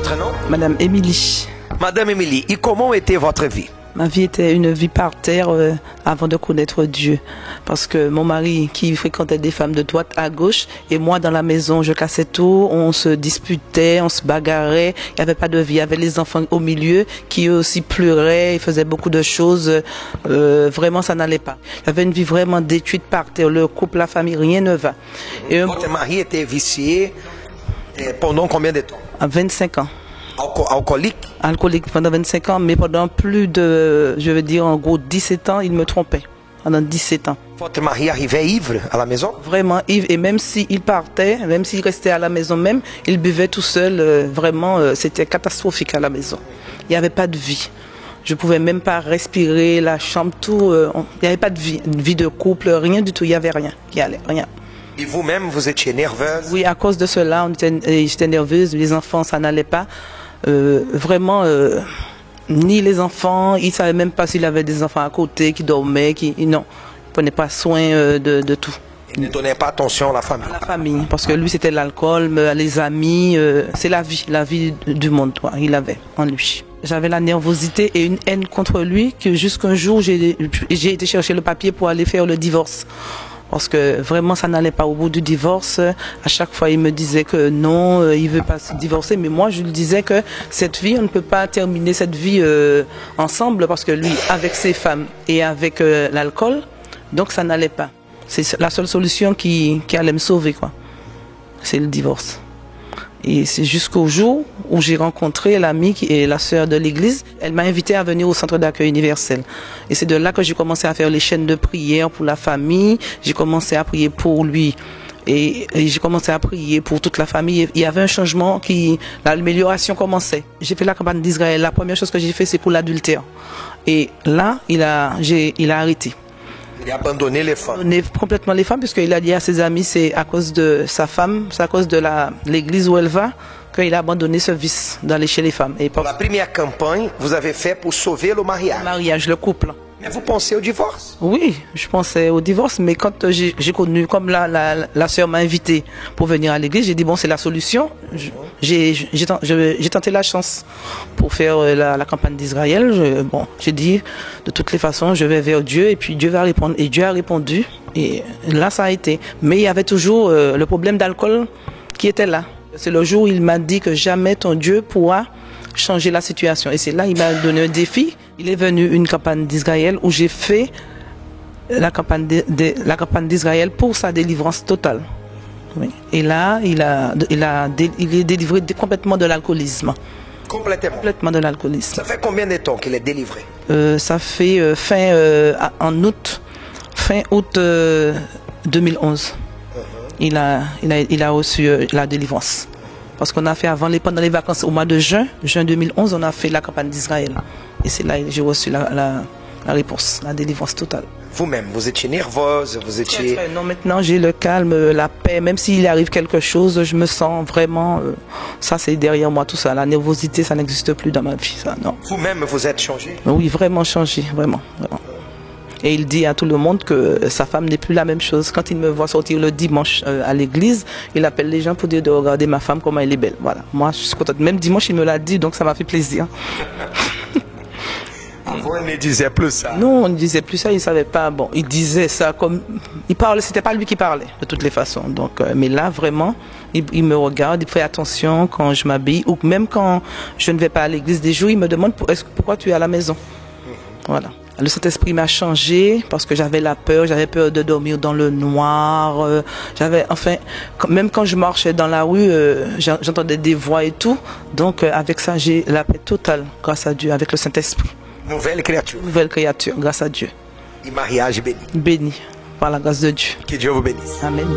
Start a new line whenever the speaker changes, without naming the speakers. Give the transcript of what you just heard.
Votre nom?
Madame Émilie.
Madame Émilie, et comment était votre vie?
Ma vie était une vie par terre avant de connaître Dieu. Parce que mon mari qui fréquentait des femmes de droite à gauche et moi dans la maison, je cassais tout, on se disputait, on se bagarrait, il n'y avait pas de vie. Il y avait les enfants au milieu qui eux aussi pleuraient, ils faisaient beaucoup de choses. Vraiment, ça n'allait pas. Il y avait une vie vraiment détruite par terre. Le couple, la famille, rien ne va. Et
Votre mari était vicié pendant combien de temps?
à 25 ans.
Alcoolique?
Alcoolique pendant 25 ans, mais pendant plus de, je veux dire en gros 17 ans, il me trompait. Pendant 17 ans.
Votre mari arrivait ivre à la maison?
Vraiment ivre, et même s'il partait, même s'il restait à la maison même, il buvait tout seul, vraiment, c'était catastrophique à la maison. Il n'y avait pas de vie. Je pouvais même pas respirer, la chambre, tout, il n'y avait pas de vie, une vie de couple, rien du tout, il n'y avait rien qui allait, rien.
Et vous-même, vous étiez nerveuse?
Oui, à cause de cela, j'étais nerveuse, les enfants, ça n'allait pas. Vraiment, ni les enfants, ils ne savaient même pas s'il avait des enfants à côté qui dormaient, non, il ne prenait pas soin de tout.
Il ne donnait pas attention à la famille?
À la famille, parce que lui c'était l'alcool, les amis, c'est la vie du monde, quoi, il avait en lui. J'avais la nervosité et une haine contre lui que jusqu'un jour j'ai été chercher le papier pour aller faire le divorce. Parce que vraiment ça n'allait pas au bout du divorce. À chaque fois il me disait que non, il veut pas se divorcer, mais moi je lui disais que cette vie, on ne peut pas terminer cette vie ensemble parce que lui avec ses femmes et avec l'alcool, donc ça n'allait pas. C'est la seule solution qui allait me sauver, quoi. C'est le divorce. Et c'est jusqu'au jour où j'ai rencontré l'amie qui est la sœur de l'église. Elle m'a invité à venir au centre d'accueil universel. Et c'est de là que j'ai commencé à faire les chaînes de prière pour la famille. J'ai commencé à prier pour lui. Et j'ai commencé à prier pour toute la famille. Il y avait un changement l'amélioration commençait. J'ai fait la campagne d'Israël. La première chose que j'ai fait, c'est pour l'adultère. Et là, il a arrêté.
Il a abandonné les femmes.
Abandonné complètement les femmes, puisqu'il a dit à ses amis, c'est à cause de sa femme, c'est à cause de l'église où elle va, qu'il a abandonné ce vice d'aller chez les femmes. Et
la première campagne, vous avez fait pour sauver le mariage.
Le mariage, le couple.
Mais vous pensez au divorce?
Oui, je pensais au divorce, mais quand j'ai connu, comme la sœur m'a invité pour venir à l'église, j'ai dit bon, c'est la solution. J'ai tenté la chance pour faire la campagne d'Israël. J'ai dit de toutes les façons, je vais vers Dieu et puis Dieu va répondre. Et Dieu a répondu. Et là, ça a été. Mais il y avait toujours le problème d'alcool qui était là. C'est le jour où il m'a dit que jamais ton Dieu pourra changer la situation. Et c'est là il m'a donné un défi. Il est venu une campagne d'Israël où j'ai fait la campagne d'Israël pour sa délivrance totale. Oui. Et là, il est délivré complètement de l'alcoolisme. Complètement de l'alcoolisme.
Ça fait combien de temps qu'il est délivré?
Ça fait fin août 2011. Il a reçu la délivrance. Parce qu'on a fait pendant les vacances au mois de juin 2011, on a fait la campagne d'Israël. Et c'est là que j'ai reçu la réponse, la délivrance totale.
Vous-même, vous étiez nerveuse, vous étiez...
Très. Non, maintenant j'ai le calme, la paix. Même s'il arrive quelque chose, je me sens vraiment... ça, c'est derrière moi, tout ça. La nervosité, ça n'existe plus dans ma vie, ça, non.
Vous-même, vous êtes changé?
Oui, vraiment changé, vraiment. Et il dit à tout le monde que sa femme n'est plus la même chose. Quand il me voit sortir le dimanche à l'église, il appelle les gens pour dire de regarder ma femme, comment elle est belle. Voilà. Moi, je suis contente. Même dimanche, il me l'a dit, donc ça m'a fait plaisir.
Avant, il ne disait plus ça.
Non, on ne disait plus ça, il ne savait pas. Bon, il disait ça comme... Il parlait, c'était pas lui qui parlait, de toutes les façons. Donc, mais là, vraiment, il me regarde, il fait attention quand je m'habille, ou même quand je ne vais pas à l'église des jours, il me demande pourquoi tu es à la maison. Voilà. Le Saint-Esprit m'a changé parce que j'avais peur de dormir dans le noir. Même quand je marchais dans la rue, j'entendais des voix et tout. Donc, avec ça, j'ai la paix totale, grâce à Dieu, avec le Saint-Esprit.
Nouvelle créature.
Nouvelle créature, grâce à Dieu.
Et mariage béni.
Béni par la grâce de Dieu.
Que Dieu vous bénisse.
Amen.